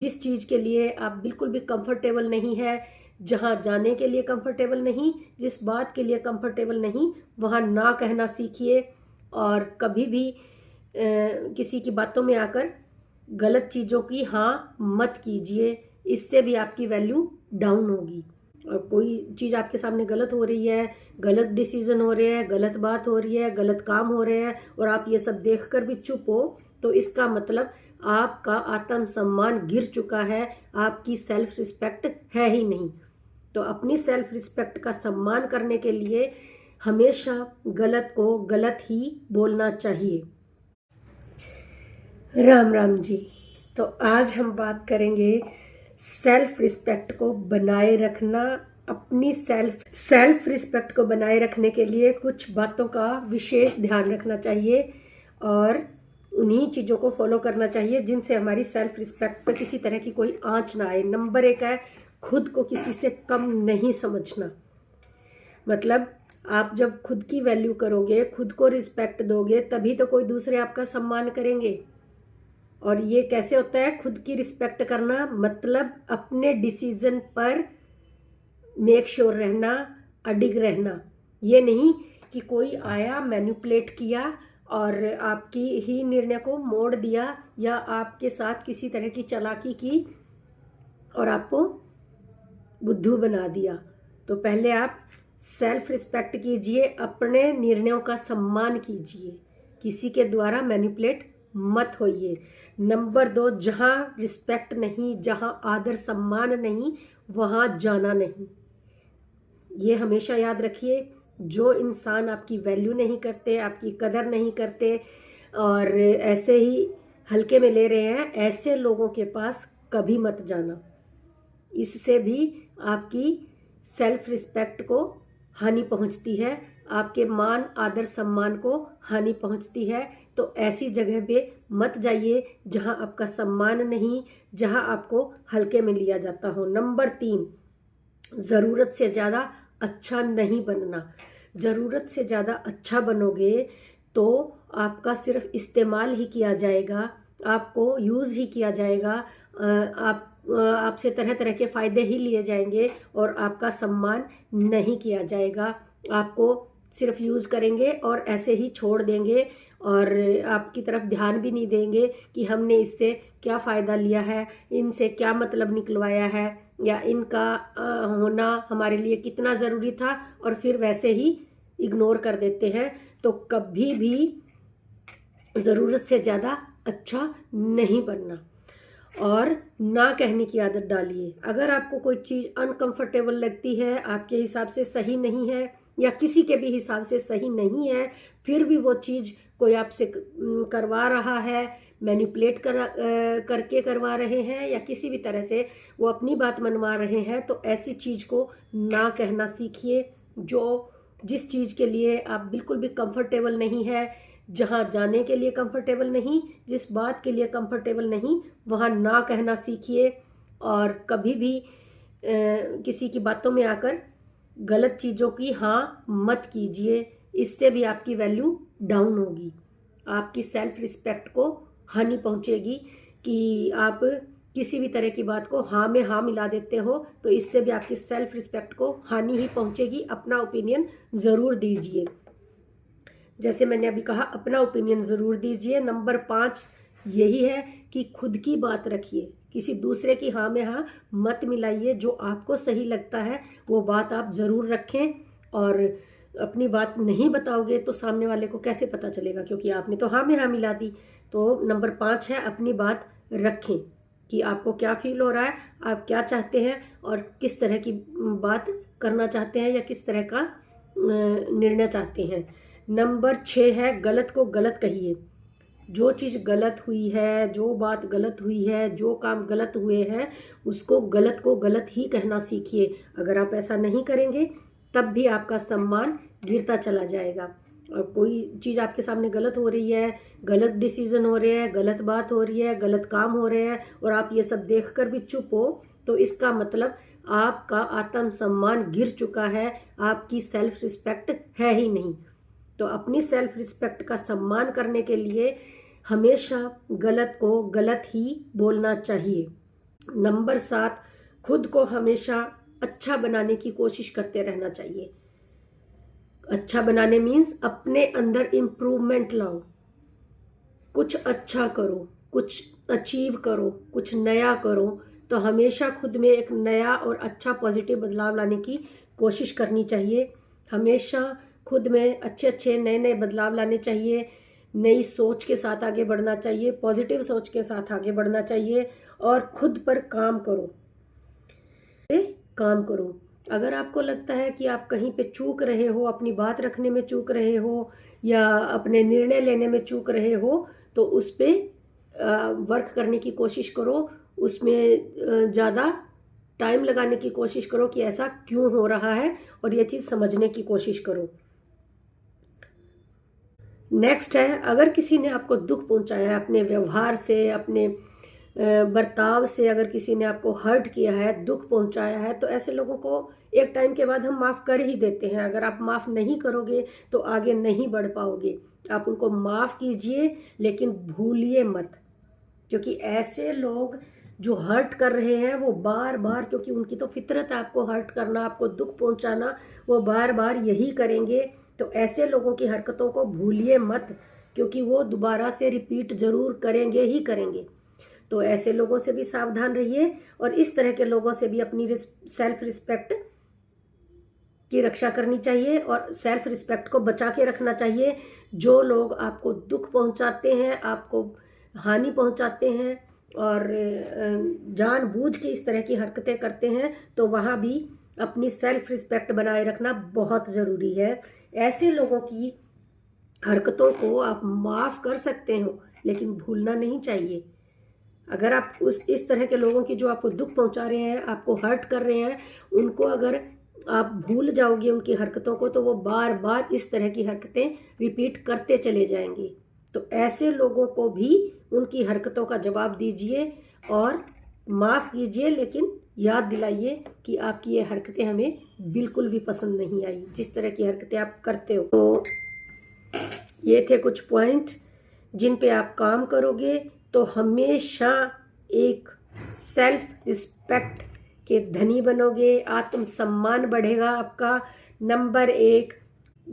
जिस चीज़ के लिए आप बिल्कुल भी कंफर्टेबल नहीं है, जहाँ जाने के लिए कंफर्टेबल नहीं, जिस बात के लिए कंफर्टेबल नहीं, वहाँ ना कहना सीखिए। और कभी भी किसी की बातों में आकर गलत चीज़ों की हाँ मत कीजिए, इससे भी आपकी वैल्यू डाउन होगी। और कोई चीज़ आपके सामने गलत हो रही है, गलत डिसीजन हो रहे हैं, गलत बात हो रही है, गलत काम हो रहे हैं और आप ये सब देखकर भी चुप हो, तो इसका मतलब आपका आत्मसम्मान गिर चुका है, आपकी सेल्फ रिस्पेक्ट है ही नहीं। तो अपनी सेल्फ रिस्पेक्ट का सम्मान करने के लिए हमेशा गलत को गलत ही बोलना चाहिए। राम राम जी। तो आज हम बात करेंगे सेल्फ रिस्पेक्ट को बनाए रखना। अपनी सेल्फ रिस्पेक्ट को बनाए रखने के लिए कुछ बातों का विशेष ध्यान रखना चाहिए और उन्हीं चीज़ों को फॉलो करना चाहिए जिनसे हमारी सेल्फ रिस्पेक्ट पर किसी तरह की कोई आंच ना आए। नंबर 1 है खुद को किसी से कम नहीं समझना। मतलब आप जब खुद की वैल्यू करोगे, खुद को रिस्पेक्ट दोगे, तभी तो कोई दूसरे आपका सम्मान करेंगे। और ये कैसे होता है? खुद की रिस्पेक्ट करना मतलब अपने डिसीजन पर मेक श्योर रहना, अडिग रहना। ये नहीं कि कोई आया, मैनिपुलेट किया और आपकी ही निर्णय को मोड़ दिया या आपके साथ किसी तरह की चालाकी की और आपको बुद्धू बना दिया। तो पहले आप सेल्फ रिस्पेक्ट कीजिए, अपने निर्णयों का सम्मान कीजिए, किसी के द्वारा मैनिपुलेट मत होइए। नंबर 2, जहाँ रिस्पेक्ट नहीं, जहाँ आदर सम्मान नहीं, वहाँ जाना नहीं। ये हमेशा याद रखिए, जो इंसान आपकी वैल्यू नहीं करते, आपकी कदर नहीं करते और ऐसे ही हल्के में ले रहे हैं, ऐसे लोगों के पास कभी मत जाना। इससे भी आपकी सेल्फ रिस्पेक्ट को हानि पहुंचती है, आपके मान आदर सम्मान को हानि पहुंचती है। तो ऐसी जगह पे मत जाइए जहां आपका सम्मान नहीं, जहां आपको हल्के में लिया जाता हो। नंबर 3, ज़रूरत से ज़्यादा अच्छा नहीं बनना। ज़रूरत से ज़्यादा अच्छा बनोगे तो आपका सिर्फ इस्तेमाल ही किया जाएगा, आपको यूज़ ही किया जाएगा, आपसे तरह तरह के फ़ायदे ही लिए जाएंगे और आपका सम्मान नहीं किया जाएगा। आपको सिर्फ यूज़ करेंगे और ऐसे ही छोड़ देंगे और आपकी तरफ ध्यान भी नहीं देंगे कि हमने इससे क्या फ़ायदा लिया है, इनसे क्या मतलब निकलवाया है या इनका होना हमारे लिए कितना ज़रूरी था, और फिर वैसे ही इग्नोर कर देते हैं। तो कभी भी ज़रूरत से ज़्यादा अच्छा नहीं बनना और ना कहने की आदत डालिए। अगर आपको कोई चीज़ अनकंफर्टेबल लगती है, आपके हिसाब से सही नहीं है या किसी के भी हिसाब से सही नहीं है, फिर भी वो चीज़ कोई आपसे करवा रहा है, मैनिपुलेट करके करवा रहे हैं या किसी भी तरह से वो अपनी बात मनवा रहे हैं, तो ऐसी चीज़ को ना कहना सीखिए। जिस चीज़ के लिए आप बिल्कुल भी कंफर्टेबल नहीं है, जहाँ जाने के लिए कंफर्टेबल नहीं, जिस बात के लिए कंफर्टेबल नहीं, वहाँ ना कहना सीखिए। और कभी भी किसी की बातों में आकर गलत चीज़ों की हाँ मत कीजिए, इससे भी आपकी वैल्यू डाउन होगी, आपकी सेल्फ रिस्पेक्ट को हानि पहुँचेगी। कि आप किसी भी तरह की बात को हाँ में हाँ मिला देते हो, तो इससे भी आपकी सेल्फ रिस्पेक्ट को हानि ही पहुँचेगी। अपना ओपिनियन ज़रूर दीजिए, जैसे मैंने अभी कहा, अपना ओपिनियन ज़रूर दीजिए। नंबर 5 यही है कि खुद की बात रखिए, किसी दूसरे की हाँ में हाँ मत मिलाइए। जो आपको सही लगता है वो बात आप ज़रूर रखें, और अपनी बात नहीं बताओगे तो सामने वाले को कैसे पता चलेगा, क्योंकि आपने तो हाँ में हाँ मिला दी। तो नंबर 5 है, अपनी बात रखें कि आपको क्या फील हो रहा है, आप क्या चाहते हैं और किस तरह की बात करना चाहते हैं या किस तरह का निर्णय चाहते हैं। नंबर 6 है, गलत को गलत कहिए। जो चीज़ गलत हुई है, जो बात गलत हुई है, जो काम गलत हुए हैं, उसको गलत को गलत ही कहना सीखिए। अगर आप ऐसा नहीं करेंगे तब भी आपका सम्मान गिरता चला जाएगा। और कोई चीज़ आपके सामने गलत हो रही है, गलत डिसीजन हो रहे हैं, गलत बात हो रही है, गलत काम हो रहे हैं और आप ये सब देखकर भी चुप हो, तो इसका मतलब आपका आत्मसम्मान गिर चुका है, आपकी सेल्फ रिस्पेक्ट है ही नहीं। तो अपनी सेल्फ रिस्पेक्ट का सम्मान करने के लिए हमेशा गलत को गलत ही बोलना चाहिए। नंबर 7, खुद को हमेशा अच्छा बनाने की कोशिश करते रहना चाहिए। अच्छा बनाने मीन्स अपने अंदर इम्प्रूवमेंट लाओ, कुछ अच्छा करो, कुछ अचीव करो, कुछ नया करो। तो हमेशा खुद में एक नया और अच्छा पॉजिटिव बदलाव लाने की कोशिश करनी चाहिए। हमेशा खुद में अच्छे अच्छे नए नए बदलाव लाने चाहिए। नई सोच के साथ आगे बढ़ना चाहिए, पॉजिटिव सोच के साथ आगे बढ़ना चाहिए और खुद पर काम करो। काम करो। अगर आपको लगता है कि आप कहीं पे चूक रहे हो, अपनी बात रखने में चूक रहे हो या अपने निर्णय लेने में चूक रहे हो, तो उस पे वर्क करने की कोशिश करो। उसमें ज़्यादा टाइम लगाने की कोशिश करो कि ऐसा क्यों हो रहा है और ये चीज़ समझने की कोशिश करो। नेक्स्ट है, अगर किसी ने आपको दुख पहुंचाया है अपने व्यवहार से, अपने बर्ताव से, अगर किसी ने आपको हर्ट किया है, दुख पहुंचाया है, तो ऐसे लोगों को एक टाइम के बाद हम माफ़ कर ही देते हैं। अगर आप माफ़ नहीं करोगे तो आगे नहीं बढ़ पाओगे। आप उनको माफ़ कीजिए लेकिन भूलिए मत, क्योंकि ऐसे लोग जो हर्ट कर रहे हैं वो बार बार, क्योंकि उनकी तो फितरत है आपको हर्ट करना, आपको दुख पहुंचाना, वो बार बार यही करेंगे। तो ऐसे लोगों की हरकतों को भूलिए मत, क्योंकि वो दोबारा से रिपीट जरूर करेंगे ही करेंगे। तो ऐसे लोगों से भी सावधान रहिए और इस तरह के लोगों से भी अपनी सेल्फ रिस्पेक्ट की रक्षा करनी चाहिए और सेल्फ रिस्पेक्ट को बचा के रखना चाहिए। जो लोग आपको दुख पहुंचाते हैं, आपको हानि पहुंचाते हैं और जानबूझ के इस तरह की हरकतें करते हैं, तो वहाँ भी अपनी सेल्फ रिस्पेक्ट बनाए रखना बहुत ज़रूरी है। ऐसे लोगों की हरकतों को आप माफ़ कर सकते हो लेकिन भूलना नहीं चाहिए। अगर आप इस तरह के लोगों की जो आपको दुख पहुंचा रहे हैं, आपको हर्ट कर रहे हैं, उनको अगर आप भूल जाओगे उनकी हरकतों को, तो वो बार बार इस तरह की हरकतें रिपीट करते चले जाएंगे। तो ऐसे लोगों को भी उनकी हरकतों का जवाब दीजिए और माफ़ कीजिए, लेकिन याद दिलाइए कि आपकी ये हरकतें हमें बिल्कुल भी पसंद नहीं आई, जिस तरह की हरकतें आप करते हो। तो ये थे कुछ पॉइंट जिन पे आप काम करोगे तो हमेशा एक सेल्फ रिस्पेक्ट के धनी बनोगे, आत्मसम्मान बढ़ेगा आपका। नंबर 1,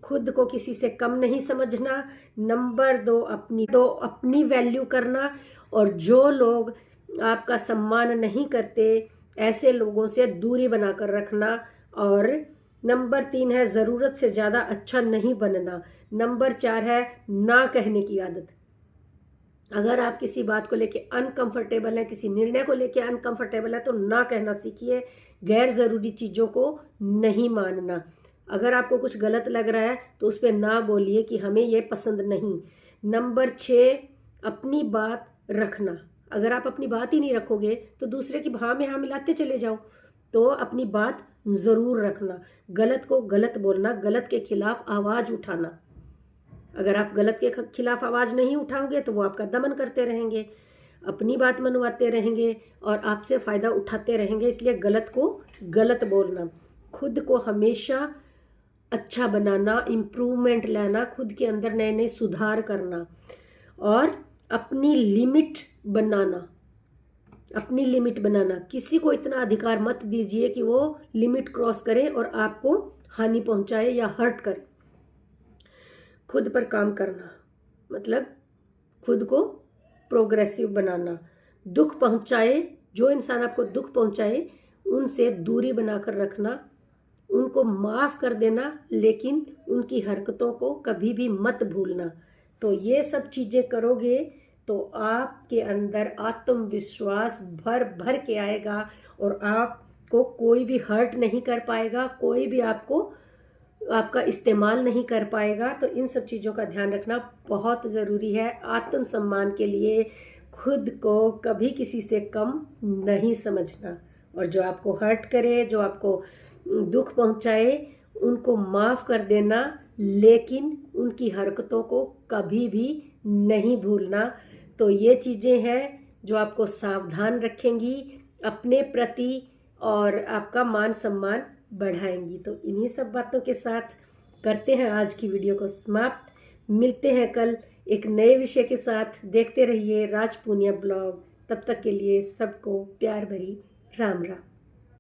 खुद को किसी से कम नहीं समझना। नंबर 2, अपनी वैल्यू करना और जो लोग आपका सम्मान नहीं करते ऐसे लोगों से दूरी बनाकर रखना। और नंबर 3 है ज़रूरत से ज़्यादा अच्छा नहीं बनना। नंबर 4 है ना कहने की आदत। अगर आप किसी बात को लेके अनकंफर्टेबल है, किसी निर्णय को लेके अनकंफर्टेबल है, तो ना कहना सीखिए। गैर ज़रूरी चीज़ों को नहीं मानना। अगर आपको कुछ गलत लग रहा है तो उस पर ना बोलिए कि हमें ये पसंद नहीं। नंबर 6, अपनी बात रखना। अगर आप अपनी बात ही नहीं रखोगे तो दूसरे की हाँ में हाँ मिलाते चले जाओ। तो अपनी बात ज़रूर रखना। गलत को गलत बोलना, गलत के खिलाफ आवाज़ उठाना। अगर आप गलत के खिलाफ आवाज़ नहीं उठाओगे तो वो आपका दमन करते रहेंगे, अपनी बात मनवाते रहेंगे और आपसे फ़ायदा उठाते रहेंगे। इसलिए गलत को गलत बोलना, खुद को हमेशा अच्छा बनाना, इम्प्रूवमेंट लाना, खुद के अंदर नए नए सुधार करना और अपनी लिमिट बनाना। अपनी लिमिट बनाना, किसी को इतना अधिकार मत दीजिए कि वो लिमिट क्रॉस करे और आपको हानि पहुंचाए या हर्ट करे। खुद पर काम करना मतलब खुद को प्रोग्रेसिव बनाना। दुख पहुंचाए, जो इंसान आपको दुख पहुंचाए उनसे दूरी बनाकर रखना, उनको माफ़ कर देना, लेकिन उनकी हरकतों को कभी भी मत भूलना। तो ये सब चीज़ें करोगे तो आपके अंदर आत्मविश्वास भर भर के आएगा और आपको कोई भी हर्ट नहीं कर पाएगा, कोई भी आपका इस्तेमाल नहीं कर पाएगा। तो इन सब चीज़ों का ध्यान रखना बहुत ज़रूरी है आत्मसम्मान के लिए। खुद को कभी किसी से कम नहीं समझना और जो आपको हर्ट करे, जो आपको दुख पहुंचाए, उनको माफ़ कर देना, लेकिन उनकी हरकतों को कभी भी नहीं भूलना। तो ये चीज़ें हैं जो आपको सावधान रखेंगी अपने प्रति और आपका मान सम्मान बढ़ाएंगी। तो इन्हीं सब बातों के साथ करते हैं आज की वीडियो को समाप्त। मिलते हैं कल एक नए विषय के साथ। देखते रहिए राज पूनिया ब्लॉग। तब तक के लिए सबको प्यार भरी राम राम।